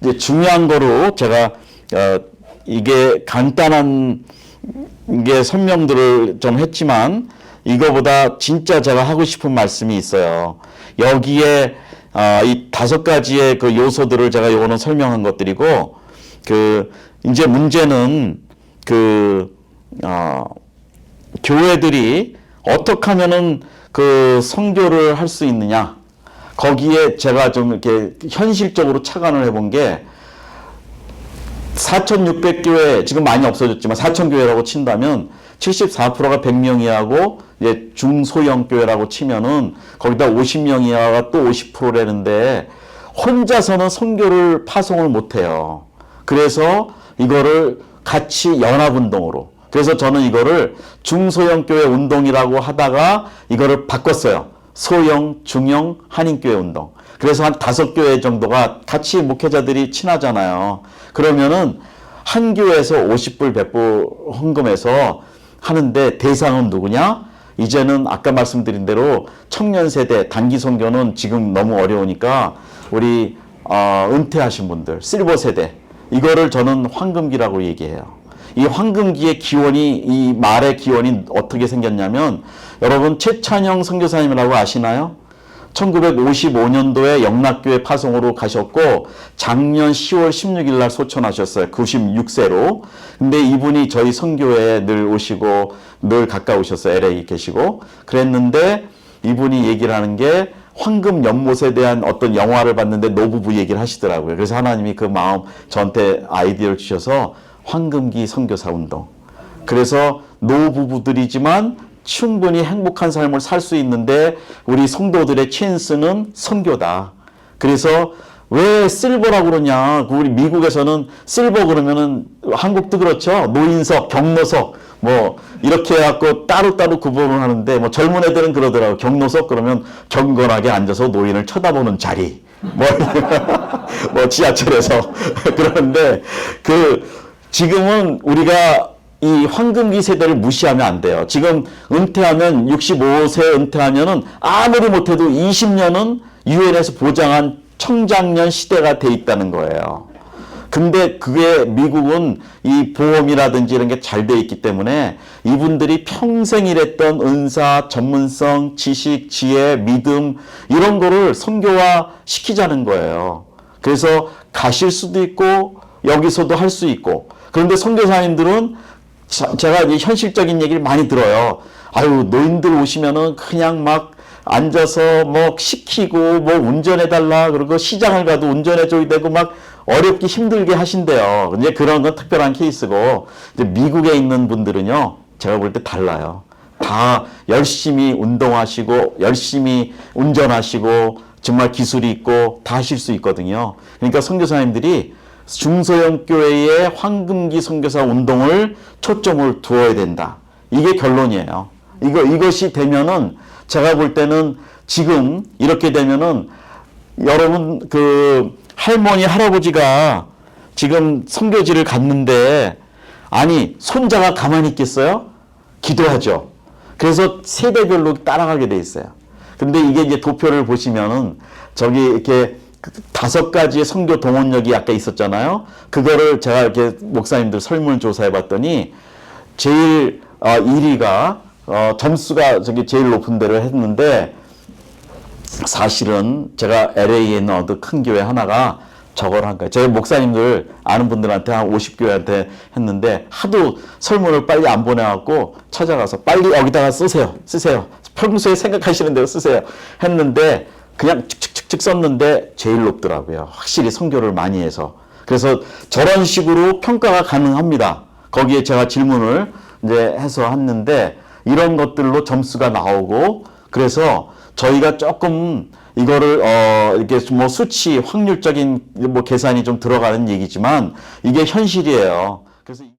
이제 중요한 거로 제가 이게 간단한 게 설명들을 좀 했지만, 이거보다 진짜 제가 하고 싶은 말씀이 있어요. 여기에 이 5가지의 그 요소들을 제가 요거는 설명한 것들이고, 이제 문제는 교회들이 어떻게 하면은 그 선교를 할 수 있느냐. 거기에 제가 좀 이렇게 현실적으로 착안을 해본 게, 4,600교회, 지금 많이 없어졌지만 4,000교회라고 친다면 74%가 100명 이하고, 이제 중소형 교회라고 치면은 거기다 50명 이하가 또 50%라는데, 혼자서는 선교를 파송을 못해요. 그래서 이거를 같이 연합운동으로. 그래서 저는 이거를 중소형 교회 운동이라고 하다가 이거를 바꿨어요. 소형, 중형, 한인교회 운동. 그래서 한 5교회 정도가 같이 목회자들이 친하잖아요. 그러면은 한 교회에서 50불, 100불 헌금해서 하는데, 대상은 누구냐? 이제는 아까 말씀드린 대로 청년 세대, 단기 선교는 지금 너무 어려우니까 우리 은퇴하신 분들, 실버 세대, 이거를 저는 황금기라고 얘기해요. 이 황금기의 기원이, 이 말의 기원이 어떻게 생겼냐면, 여러분 최찬영 선교사님이라고 아시나요? 1955년도에 영락교회 파송으로 가셨고, 작년 10월 16일 날 소천하셨어요. 96세로. 근데 이분이 저희 선교회에 늘 오시고, 늘 가까우셨어요. LA 계시고. 그랬는데, 이분이 얘기를 하는 게, 황금 연못에 대한 어떤 영화를 봤는데 노부부 얘기를 하시더라고요. 그래서 하나님이 그 마음 저한테 아이디어를 주셔서 황금기 선교사 운동. 그래서 노부부들이지만 충분히 행복한 삶을 살 수 있는데, 우리 성도들의 찬스는 선교다. 그래서 왜 실버라고 그러냐. 우리 미국에서는 실버 그러면은, 한국도 그렇죠. 노인석, 경로석, 뭐 이렇게 해갖고 따로따로 구분을 하는데, 뭐 젊은 애들은 그러더라고. 경로석 그러면 경건하게 앉아서 노인을 쳐다보는 자리. 뭐 지하철에서 그러는데, 지금은 우리가 이 황금기 세대를 무시하면 안 돼요. 지금 은퇴하면 65세 은퇴하면은 아무리 못해도 20년은 유엔에서 보장한 청장년 시대가 돼 있다는 거예요. 근데 그게 미국은 이 보험이라든지 이런 게 잘 돼 있기 때문에 이분들이 평생 일했던 은사, 전문성, 지식, 지혜, 믿음 이런 거를 선교화 시키자는 거예요. 그래서 가실 수도 있고 여기서도 할 수 있고. 그런데 선교사님들은 제가 이제 현실적인 얘기를 많이 들어요. 아유, 노인들 오시면은 그냥 막 앉아서 뭐 시키고 뭐 운전해달라 그러고 시장을 가도 운전해줘야 되고 막 어렵게 힘들게 하신대요. 이제 그런 건 특별한 케이스고, 이제 미국에 있는 분들은요, 제가 볼 때 달라요. 다 열심히 운동하시고, 열심히 운전하시고, 정말 기술이 있고, 다 하실 수 있거든요. 그러니까 선교사님들이 중소형 교회의 황금기 선교사 운동을 초점을 두어야 된다. 이게 결론이에요. 이것이 되면은, 제가 볼 때는 지금 이렇게 되면은, 여러분, 할머니, 할아버지가 지금 선교지를 갔는데, 아니, 손자가 가만히 있겠어요? 기도하죠. 그래서 세대별로 따라가게 돼 있어요. 근데 이게 이제 도표를 보시면은, 저기 이렇게 5가지의 선교 동원력이 아까 있었잖아요. 그거를 제가 이렇게 목사님들 설문 조사해 봤더니, 제일 1위가, 점수가 저기 제일 높은 데를 했는데, 사실은 제가 LA에 있는 어느 큰 교회 하나가 저걸 한 거예요. 저희 목사님들 아는 분들한테 한 50교회한테 했는데 하도 설문을 빨리 안 보내갖고 찾아가서 빨리 여기다가 쓰세요. 평소에 생각하시는 대로 쓰세요. 했는데 그냥 축축축축 썼는데 제일 높더라고요. 확실히 선교를 많이 해서. 그래서 저런 식으로 평가가 가능합니다. 거기에 제가 질문을 이제 해서 했는데 이런 것들로 점수가 나오고, 그래서 저희가 조금 이거를 이렇게 뭐 수치 확률적인 뭐 계산이 좀 들어가는 얘기지만 이게 현실이에요. 그래서